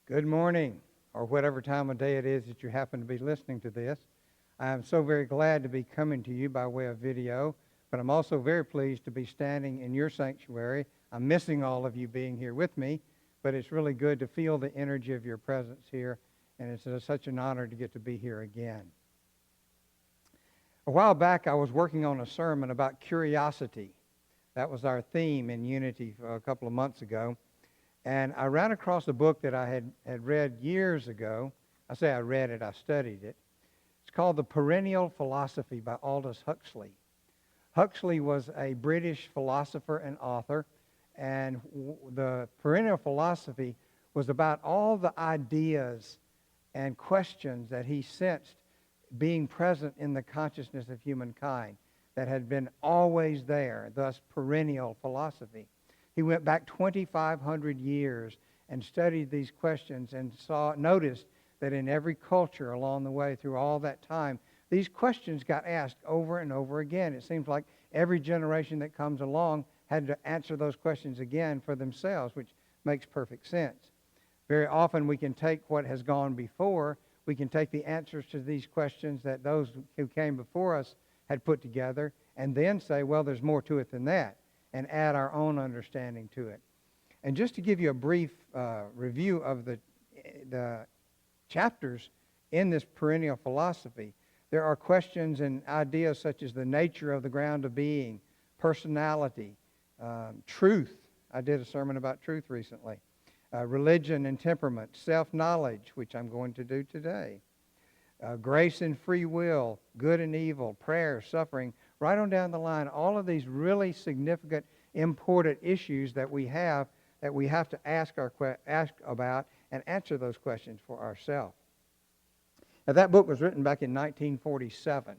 Good morning, or whatever time of day it is that you happen to be listening to this. I am so very glad to be coming to you by way of video, but I'm also very pleased to be standing in your sanctuary. I'm missing all of you being here with me, but it's really good to feel the energy of your presence here, and it's such an honor to get to be here again. A while back, I was working on a sermon about curiosity. That was our theme in Unity a couple of months ago. And I ran across a book that I had read years ago. I say I read it, I studied it. It's called The Perennial Philosophy by Aldous Huxley. Huxley was a British philosopher and author, and the Perennial Philosophy was about all the ideas and questions that he sensed being present in the consciousness of humankind that had been always there, thus perennial philosophy. He went back 2,500 years and studied these questions and noticed that in every culture along the way through all that time, these questions got asked over and over again. It seems like every generation that comes along had to answer those questions again for themselves, which makes perfect sense. Very often we can take what has gone before, we can take the answers to these questions that those who came before us had put together, and then say, well, there's more to it than that, and add our own understanding to it. And just to give you a brief review of the chapters in this perennial philosophy, there are questions and ideas such as the nature of the ground of being, personality, truth. I did a sermon about truth recently. Religion and temperament, self-knowledge, which I'm going to do today. Grace and free will, good and evil, prayer, suffering, right on down the line, all of these really significant, important issues that we have to ask about and answer those questions for ourselves. Now, that book was written back in 1947,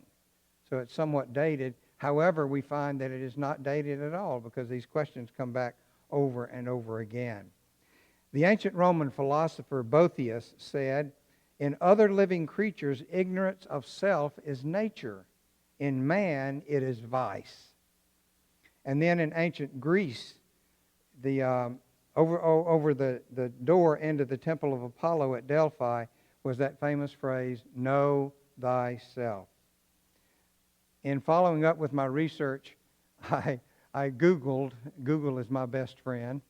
so it's somewhat dated. However, we find that it is not dated at all because these questions come back over and over again. The ancient Roman philosopher Boethius said, "In other living creatures, ignorance of self is nature. In man, it is vice." And then in ancient Greece, over the door into the temple of Apollo at Delphi was that famous phrase, "Know thyself." In following up with my research, I Googled, Google is my best friend,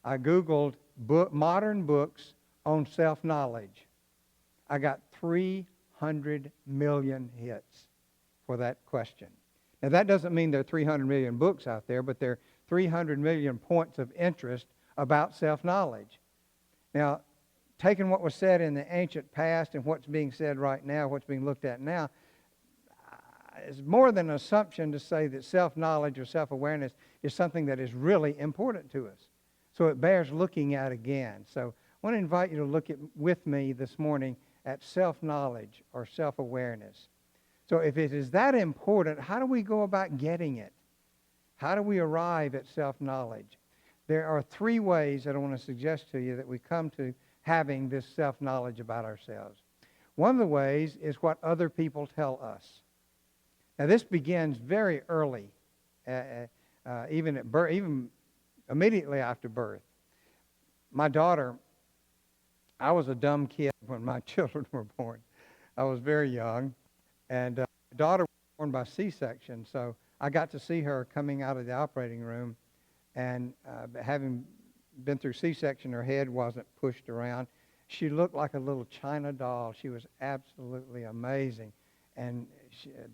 I Googled modern books on self-knowledge. I got 300 million hits for that question. Now, that doesn't mean there are 300 million books out there, but there are 300 million points of interest about self-knowledge. Now, taking what was said in the ancient past and what's being said right now, what's being looked at now, is more than an assumption to say that self-knowledge or self-awareness is something that is really important to us. So it bears looking at again. So I want to invite you to look with me this morning at self-knowledge or self-awareness. So if it is that important, how do we go about getting it? How do we arrive at self-knowledge? There are three ways that I want to suggest to you that we come to having this self-knowledge about ourselves. One of the ways is what other people tell us. Now, this begins very early, even at birth, even immediately after birth. My daughter, I was a dumb kid when my children were born. I was very young, and my daughter was born by C-section, so I got to see her coming out of the operating room, and having been through C-section, her head wasn't pushed around. She looked like a little China doll. She was absolutely amazing. And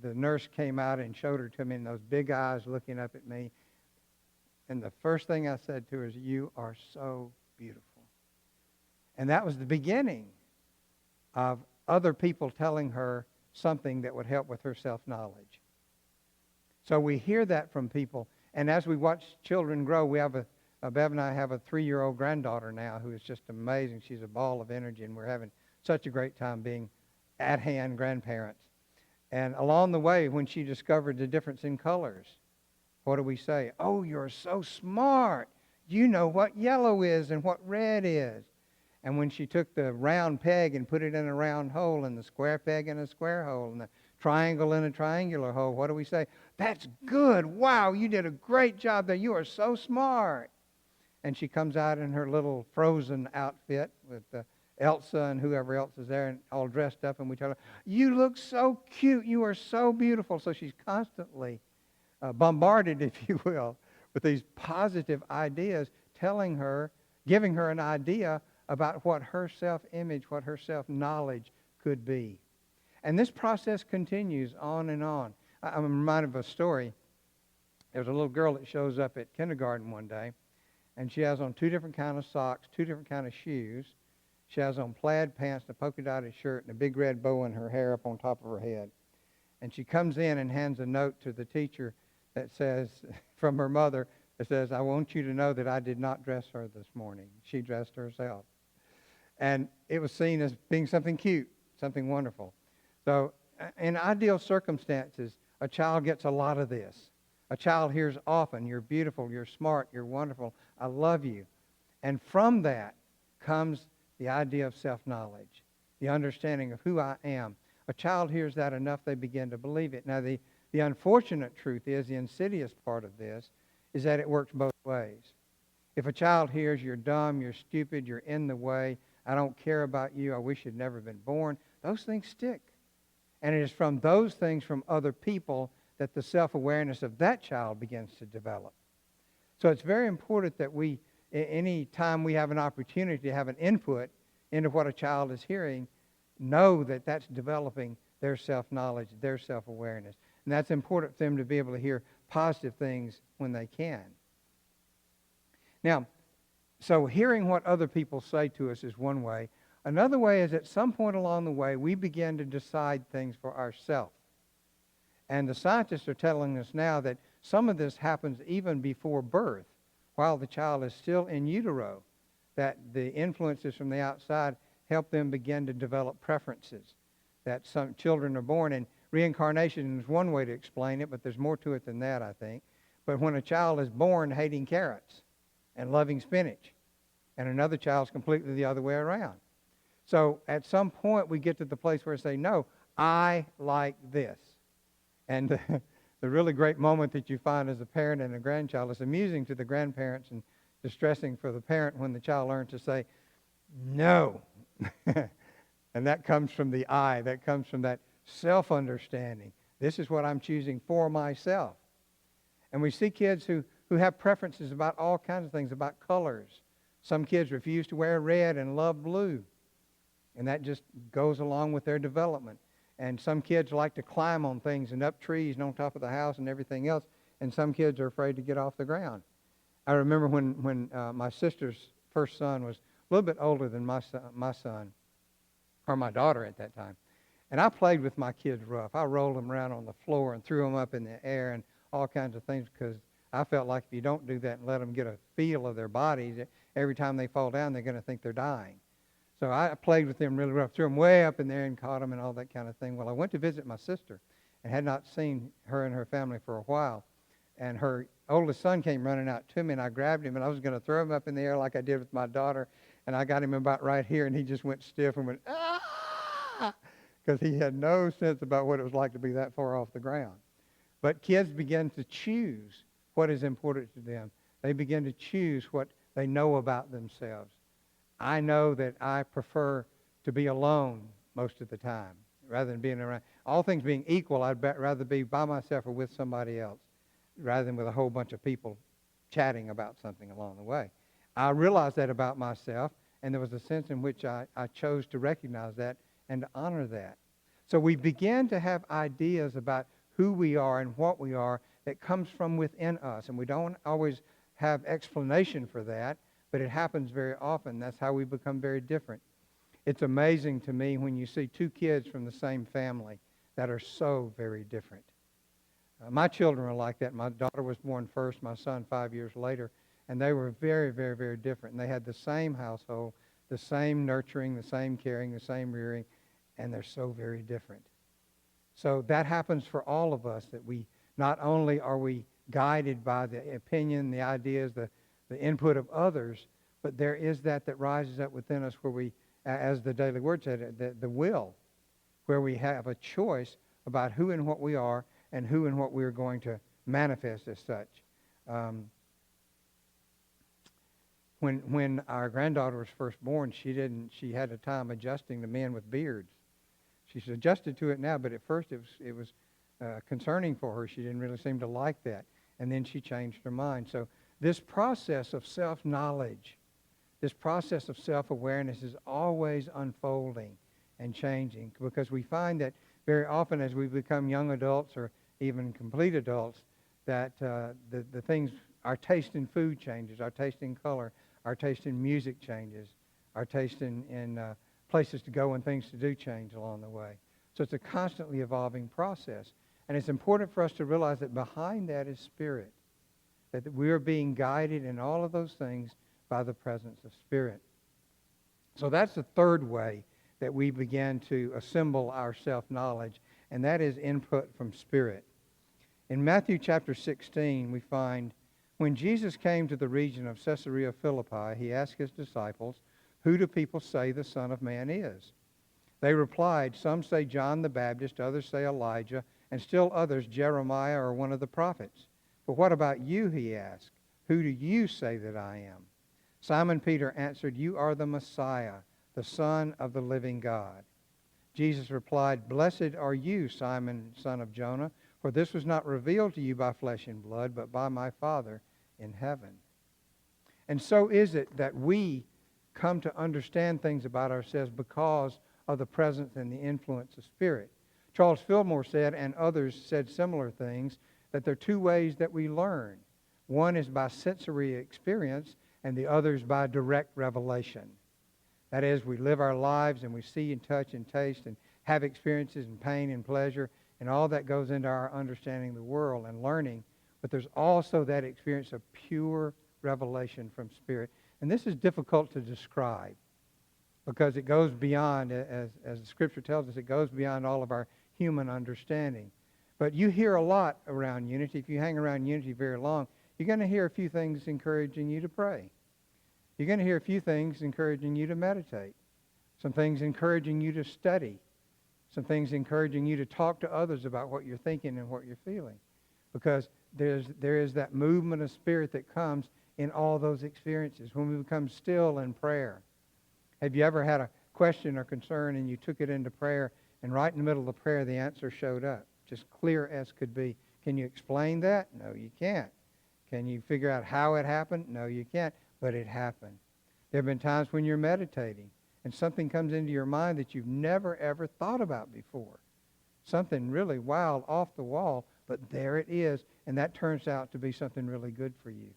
the nurse came out and showed her to me, and those big eyes looking up at me. And the first thing I said to her is, "You are so beautiful." And that was the beginning of other people telling her something that would help with her self-knowledge. So we hear that from people. And as we watch children grow, we have Bev and I have a 3-year-old granddaughter now who is just amazing. She's a ball of energy, and we're having such a great time being at-hand grandparents. And along the way, when she discovered the difference in colors, what do we say? "Oh, you're so smart. You know what yellow is and what red is." And when she took the round peg and put it in a round hole and the square peg in a square hole and the triangle in a triangular hole, what do we say? "That's good. Wow, you did a great job there. You are so smart." And she comes out in her little Frozen outfit with the Elsa and whoever else is there, and all dressed up, and we tell her, "You look so cute. You are so beautiful." So she's constantly bombarded, if you will, with these positive ideas, telling her, giving her an idea about what her self-image, what her self-knowledge could be. And this process continues on and on. I'm reminded of a story. There's a little girl that shows up at kindergarten one day, and she has on 2 different kind of socks, 2 different kind of shoes. She has on plaid pants, a polka dotted shirt, and a big red bow in her hair up on top of her head. And she comes in and hands a note to the teacher that says, from her mother, that says, "I want you to know that I did not dress her this morning. She dressed herself." And it was seen as being something cute, something wonderful. So in ideal circumstances, a child gets a lot of this. A child hears often, "You're beautiful, you're smart, you're wonderful, I love you." And from that comes the idea of self-knowledge, the understanding of who I am. A child hears that enough, they begin to believe it. Now, the unfortunate truth is, the insidious part of this, is that it works both ways. If a child hears, "You're dumb, you're stupid, you're in the way, I don't care about you, I wish you'd never been born," those things stick. And it is from those things from other people that the self-awareness of that child begins to develop. So it's very important that we, any time we have an opportunity to have an input into what a child is hearing, know that that's developing their self-knowledge, their self-awareness. And that's important for them to be able to hear positive things when they can. Now, so hearing what other people say to us is one way. Another way is at some point along the way, we begin to decide things for ourselves. And the scientists are telling us now that some of this happens even before birth, while the child is still in utero, that the influences from the outside help them begin to develop preferences, that some children are born, and reincarnation is one way to explain it, but there's more to it than that, I think. But when a child is born hating carrots and loving spinach, and another child's completely the other way around. So at some point we get to the place where we say, "No, I like this." And the really great moment that you find as a parent and a grandchild, is amusing to the grandparents and distressing for the parent when the child learns to say, "No." And that comes from the I, that comes from that self-understanding. This is what I'm choosing for myself. And we see kids who have preferences about all kinds of things, about colors. Some kids refuse to wear red and love blue. And that just goes along with their development. And some kids like to climb on things and up trees and on top of the house and everything else. And some kids are afraid to get off the ground. I remember when my sister's first son was a little bit older than my son, or my daughter at that time. And I played with my kids rough. I rolled them around on the floor and threw them up in the air and all kinds of things, because I felt like if you don't do that and let them get a feel of their bodies, every time they fall down, they're going to think they're dying. So I played with them really rough, threw them way up in there and caught them and all that kind of thing. Well, I went to visit my sister and had not seen her and her family for a while. And her oldest son came running out to me, and I grabbed him, and I was going to throw him up in the air like I did with my daughter. And I got him about right here, and he just went stiff and went, "Ah!" Because he had no sense about what it was like to be that far off the ground. But kids begin to choose what is important to them. They begin to choose what they know about themselves. I know that I prefer to be alone most of the time rather than being around. All things being equal, I'd rather be by myself or with somebody else rather than with a whole bunch of people chatting about something along the way. I realized that about myself, and there was a sense in which I chose to recognize that and to honor that. So we begin to have ideas about who we are and what we are that comes from within us, and we don't always have explanation for that, but it happens very often. That's how we become very different. It's amazing to me when you see 2 kids from the same family that are so very different. My children are like that. My daughter was born first, my son 5 years later, and they were very, very, very different. And they had the same household, the same nurturing, the same caring, the same rearing, and they're so very different. So that happens for all of us, that we not only are we guided by the opinion, the ideas, the input of others, but there is that rises up within us where we, as the Daily Word said, the will, where we have a choice about who and what we are and who and what we're going to manifest as such. When our granddaughter was first born, she had a time adjusting to men with beards. She's adjusted to it now, but at first it was concerning for her. She didn't really seem to like that. And then she changed her mind. So this process of self-knowledge, this process of self-awareness is always unfolding and changing, because we find that very often as we become young adults or even complete adults, that the things, our taste in food changes, our taste in color, our taste in music changes, our taste in places to go and things to do change along the way. So it's a constantly evolving process. And it's important for us to realize that behind that is Spirit, that we are being guided in all of those things by the presence of Spirit. So that's the third way that we begin to assemble our self-knowledge, and that is input from Spirit. In Matthew chapter 16, we find, when Jesus came to the region of Caesarea Philippi, he asked his disciples, "Who do people say the Son of Man is?" They replied, "Some say John the Baptist, others say Elijah, and still others Jeremiah or one of the prophets. But what about you?" he asked. "Who do you say that I am?" Simon Peter answered, "You are the Messiah, the Son of the living God." Jesus replied, "Blessed are you, Simon, son of Jonah, for this was not revealed to you by flesh and blood, but by my Father in heaven." And so is it that we come to understand things about ourselves because of the presence and the influence of Spirit. Charles Fillmore said, and others said similar things, that there are two ways that we learn. One is by sensory experience, and the other is by direct revelation. That is, we live our lives and we see and touch and taste and have experiences and pain and pleasure, and all that goes into our understanding the world and learning. But there's also that experience of pure revelation from Spirit. And this is difficult to describe because it goes beyond, as the Scripture tells us, it goes beyond all of our human understanding. But you hear a lot around Unity. If you hang around Unity very long, you're going to hear a few things encouraging you to pray. You're going to hear a few things encouraging you to meditate. Some things encouraging you to study. Some things encouraging you to talk to others about what you're thinking and what you're feeling. Because there is that movement of Spirit that comes in all those experiences when we become still in prayer. Have you ever had a question or concern and you took it into prayer, and right in the middle of the prayer the answer showed up, just clear as could be? Can you explain that? No, you can't. Can you figure out how it happened? No, you can't, but it happened. There have been times when you're meditating and something comes into your mind that you've never ever thought about before. Something really wild, off the wall, but there it is, and that turns out to be something really good for you.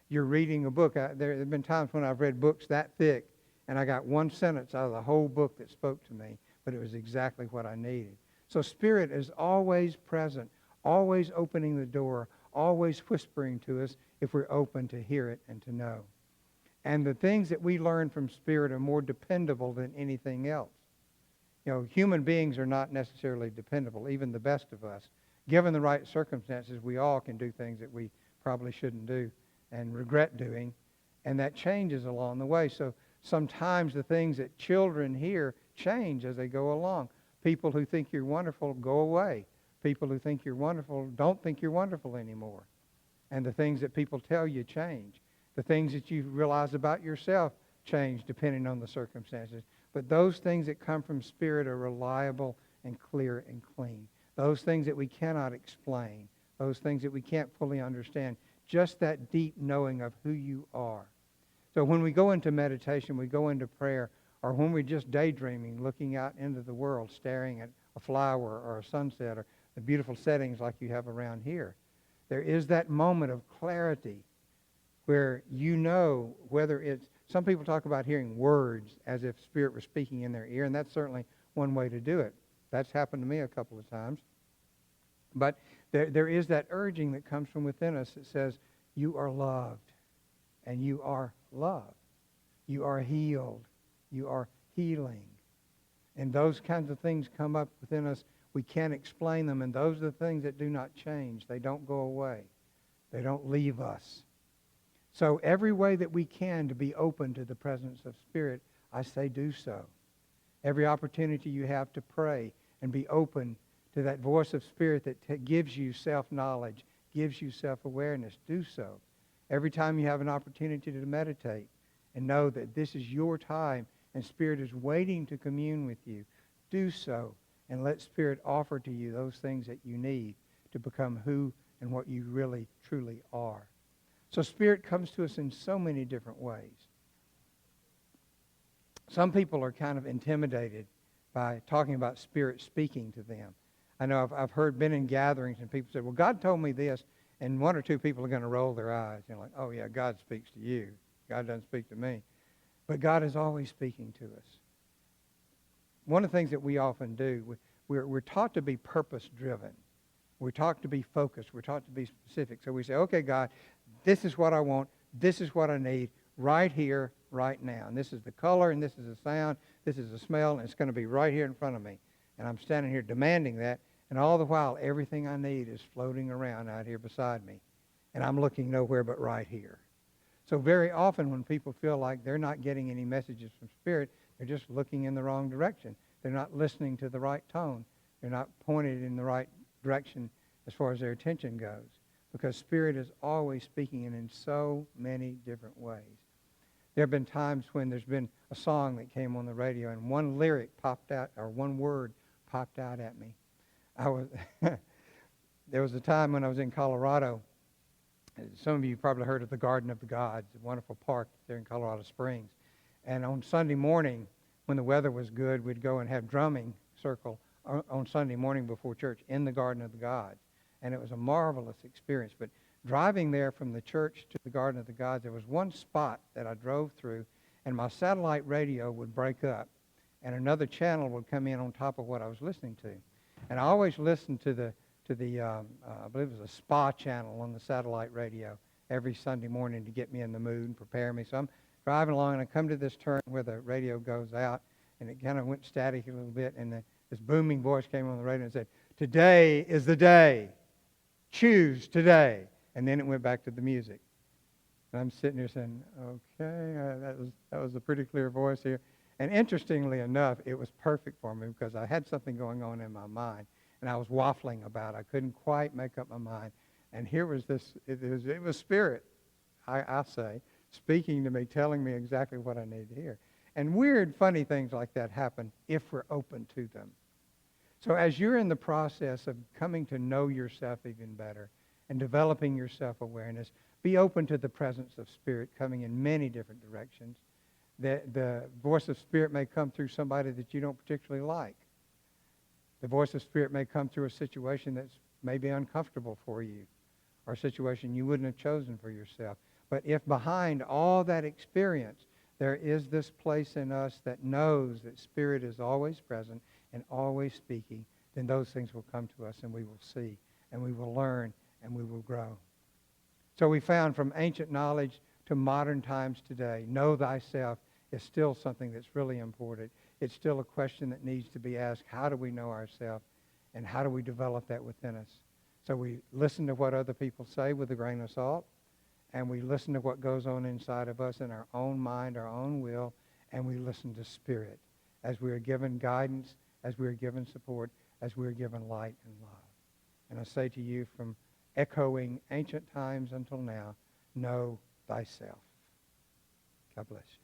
You're reading a book. There have been times when I've read books that thick, and I got one sentence out of the whole book that spoke to me, but it was exactly what I needed. So Spirit is always present, always opening the door, always whispering to us if we're open to hear it and to know. And the things that we learn from Spirit are more dependable than anything else. You know, human beings are not necessarily dependable, even the best of us. Given the right circumstances, we all can do things that we probably shouldn't do and regret doing, and that changes along the way. So sometimes the things that children hear change as they go along. People who think you're wonderful go away. People who think you're wonderful don't think you're wonderful anymore. And the things that people tell you change. The things that you realize about yourself change depending on the circumstances. But those things that come from Spirit are reliable and clear and clean. Those things that we cannot explain. Those things that we can't fully understand. Just that deep knowing of who you are. So when we go into meditation, we go into prayer, or when we're just daydreaming, looking out into the world, staring at a flower or a sunset or the beautiful settings like you have around here, there is that moment of clarity where you know whether it's, some people talk about hearing words as if Spirit were speaking in their ear, and that's certainly one way to do it. That's happened to me a couple of times. But there is that urging that comes from within us that says, you are loved, and you are loved. You are healed. You are healing. And those kinds of things come up within us. We can't explain them, and those are the things that do not change. They don't go away. They don't leave us. So every way that we can to be open to the presence of Spirit, I say do so. Every opportunity you have to pray and be open to that voice of Spirit that gives you self-knowledge, gives you self-awareness, do so. Every time you have an opportunity to meditate, and know that this is your time and Spirit is waiting to commune with you. Do so, and let Spirit offer to you those things that you need to become who and what you really, truly are. So Spirit comes to us in so many different ways. Some people are kind of intimidated by talking about Spirit speaking to them. I know I've been in gatherings and people say, well, God told me this, and one or two people are going to roll their eyes. Like, oh yeah, God speaks to you. God doesn't speak to me. But God is always speaking to us. One of the things that we often do, we're taught to be purpose-driven. We're taught to be focused. We're taught to be specific. So we say, okay, God, this is what I want. This is what I need right here, right now. And this is the color, and this is the sound, this is the smell, and it's going to be right here in front of me. And I'm standing here demanding that, and all the while, everything I need is floating around out here beside me. And I'm looking nowhere but right here. So very often when people feel like they're not getting any messages from Spirit, they're just looking in the wrong direction. They're not listening to the right tone. They're not pointed in the right direction as far as their attention goes. Because Spirit is always speaking in so many different ways. There have been times when there's been a song that came on the radio and one lyric popped out, or one word popped out at me. There was a time when I was in Colorado. Some of you probably heard of the Garden of the Gods, a wonderful park there in Colorado Springs. And on Sunday morning, when the weather was good, we'd go and have drumming circle on Sunday morning before church in the Garden of the Gods. And it was a marvelous experience. But driving there from the church to the Garden of the Gods, there was one spot that I drove through, and my satellite radio would break up, and another channel would come in on top of what I was listening to. And I always listened to the I believe it was a spa channel on the satellite radio every Sunday morning to get me in the mood and prepare me. So I'm driving along, and I come to this turn where the radio goes out, and it kind of went static a little bit, and this booming voice came on the radio and said, "Today is the day. Choose today." And then it went back to the music. And I'm sitting here saying, okay, that was a pretty clear voice here. And interestingly enough, it was perfect for me because I had something going on in my mind, and I was waffling about it. I couldn't quite make up my mind. And here was this, it was Spirit, I say, speaking to me, telling me exactly what I needed to hear. And weird, funny things like that happen if we're open to them. So as you're in the process of coming to know yourself even better and developing your self-awareness, be open to the presence of Spirit coming in many different directions. The voice of Spirit may come through somebody that you don't particularly like. The voice of Spirit may come through a situation that's maybe uncomfortable for you, or a situation you wouldn't have chosen for yourself. But if behind all that experience, there is this place in us that knows that Spirit is always present and always speaking, then those things will come to us, and we will see, and we will learn, and we will grow. So we found from ancient knowledge to modern times today, know thyself is still something that's really important. It's still a question that needs to be asked. How do we know ourselves, and how do we develop that within us? So we listen to what other people say with a grain of salt, and we listen to what goes on inside of us in our own mind, our own will, and we listen to Spirit as we are given guidance, as we are given support, as we are given light and love. And I say to you, from echoing ancient times until now, know thyself. God bless you.